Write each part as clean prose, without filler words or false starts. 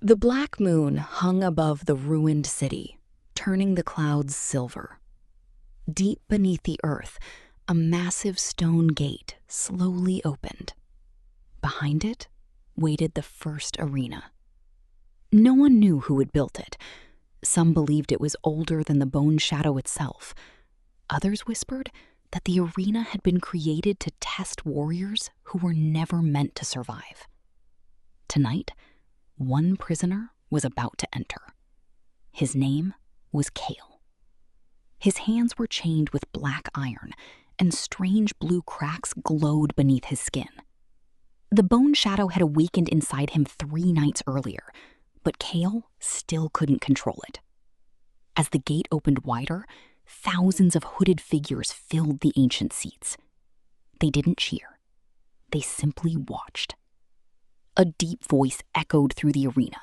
The black moon hung above the ruined city, turning the clouds silver. Deep beneath the earth, a massive stone gate slowly opened. Behind it waited the first arena. No one knew who had built it. Some believed it was older than the Bone Shadow itself. Others whispered that the arena had been created to test warriors who were never meant to survive. Tonight, one prisoner was about to enter. His name was Kael. His hands were chained with black iron, and strange blue cracks glowed beneath his skin. The Bone Shadow had awakened inside him 3 nights earlier, but Kael still couldn't control it. As the gate opened wider, thousands of hooded figures filled the ancient seats. They didn't cheer. They simply watched. A deep voice echoed through the arena.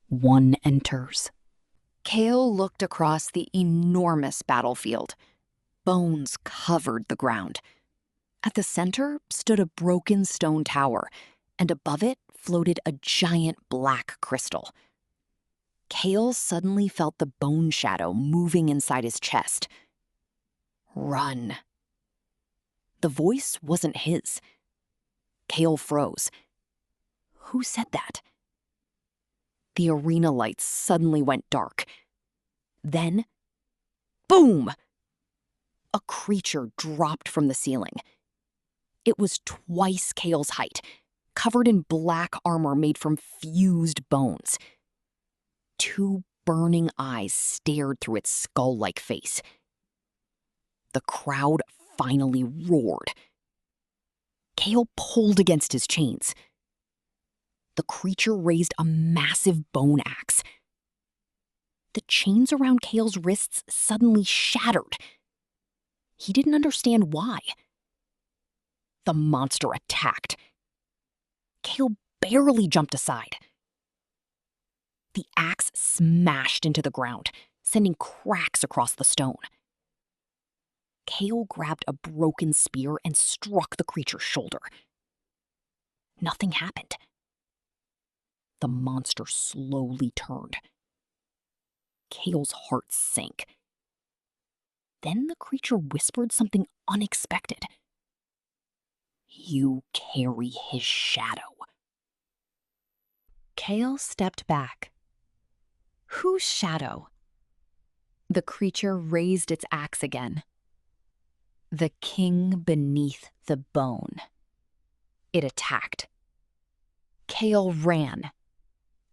One enters. Kael looked across the enormous battlefield. Bones covered the ground. At the center stood a broken stone tower, and above it floated a giant black crystal. Kael suddenly felt the Bone Shadow moving inside his chest. Run. The voice wasn't his. Kael froze. Who said that? The arena lights suddenly went dark. Then, boom! A creature dropped from the ceiling. It was twice Kael's height, covered in black armor made from fused bones. 2 burning eyes stared through its skull-like face. The crowd finally roared. Kael pulled against his chains. The creature raised a massive bone axe. The chains around Kael's wrists suddenly shattered. He didn't understand why. The monster attacked. Kael barely jumped aside. The axe smashed into the ground, sending cracks across the stone. Kael grabbed a broken spear and struck the creature's shoulder. Nothing happened. The monster slowly turned. Kael's heart sank. Then the creature whispered something unexpected. You carry his shadow. Kael stepped back. Whose shadow? The creature raised its axe again. The king beneath the bone. It attacked. Kael ran.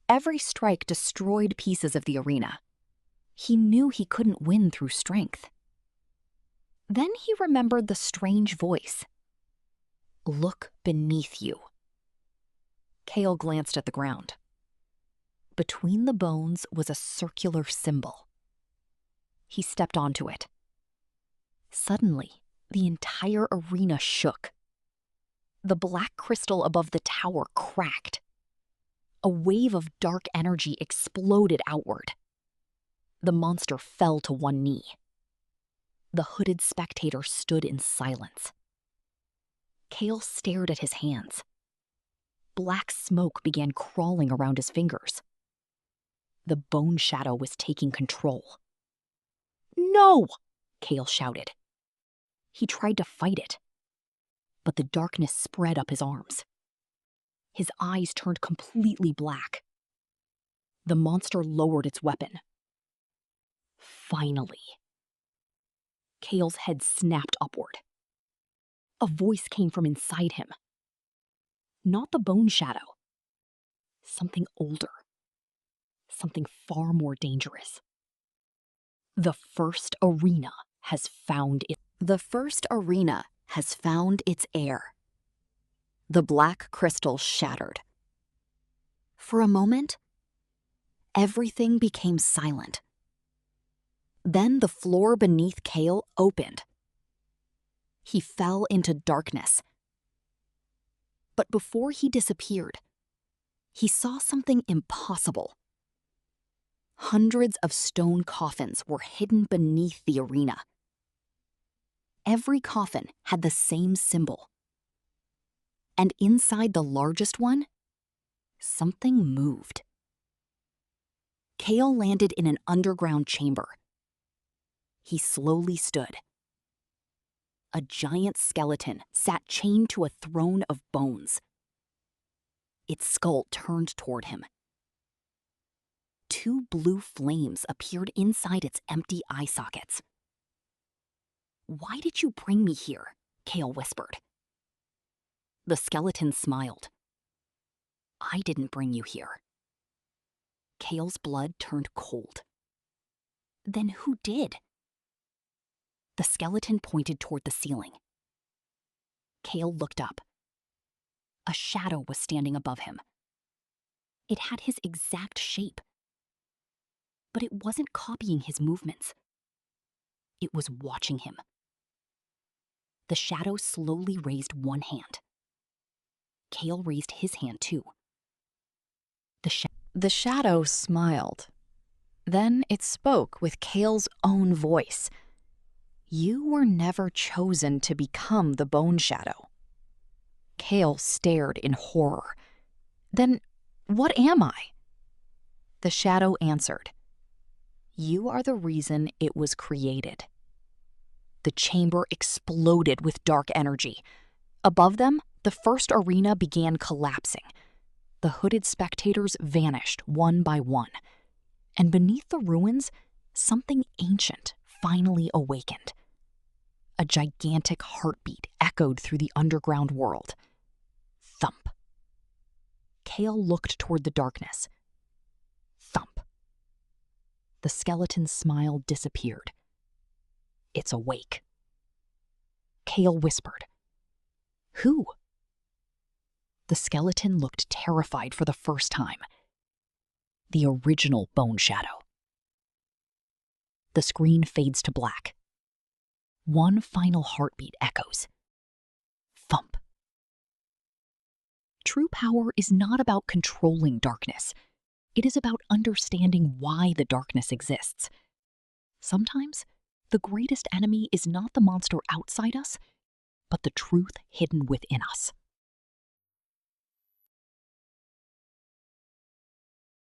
Every strike destroyed pieces of the arena. He knew he couldn't win through strength. Then he remembered the strange voice. Look beneath you. Kael glanced at the ground. Between the bones was a circular symbol. He stepped onto it. Suddenly, the entire arena shook. The black crystal above the tower cracked. A wave of dark energy exploded outward. The monster fell to one knee. The hooded spectator stood in silence. Kael stared at his hands. Black smoke began crawling around his fingers. The Bone Shadow was taking control. No! Kael shouted. He tried to fight it, but the darkness spread up his arms. His eyes turned completely black. The monster lowered its weapon. Finally. Kael's head snapped upward. A voice came from inside him. Not the Bone Shadow. Something older. Something far more dangerous. The first arena has found its heir. The black crystal shattered. For a moment, everything became silent. Then the floor beneath Kael opened. He fell into darkness. But before he disappeared, he saw something impossible. Hundreds of stone coffins were hidden beneath the arena. Every coffin had the same symbol. And inside the largest one, something moved. Kael landed in an underground chamber. He slowly stood. A giant skeleton sat chained to a throne of bones. Its skull turned toward him. Two blue flames appeared inside its empty eye sockets. "Why did you bring me here?" Kael whispered. The skeleton smiled. "I didn't bring you here." Kael's blood turned cold. "Then who did?" The skeleton pointed toward the ceiling. Kael looked up. A shadow was standing above him. It had his exact shape. But it wasn't copying his movements. It was watching him. The shadow slowly raised one hand. Kael raised his hand too. The shadow smiled. Then it spoke with Kael's own voice. "You were never chosen to become the Bone Shadow." Kael stared in horror. "Then what am I?" The shadow answered. "You are the reason it was created." The chamber exploded with dark energy. Above them, the first arena began collapsing. The hooded spectators vanished one by one. And beneath the ruins, something ancient finally awakened. A gigantic heartbeat echoed through the underground world. Thump. Kael looked toward the darkness. Thump. The skeleton's smile disappeared. "It's awake." Kael whispered. "Who?" The skeleton looked terrified for the first time. "The original Bone Shadow." The screen fades to black. One final heartbeat echoes. Thump. True power is not about controlling darkness. It is about understanding why the darkness exists. Sometimes, the greatest enemy is not the monster outside us, but the truth hidden within us.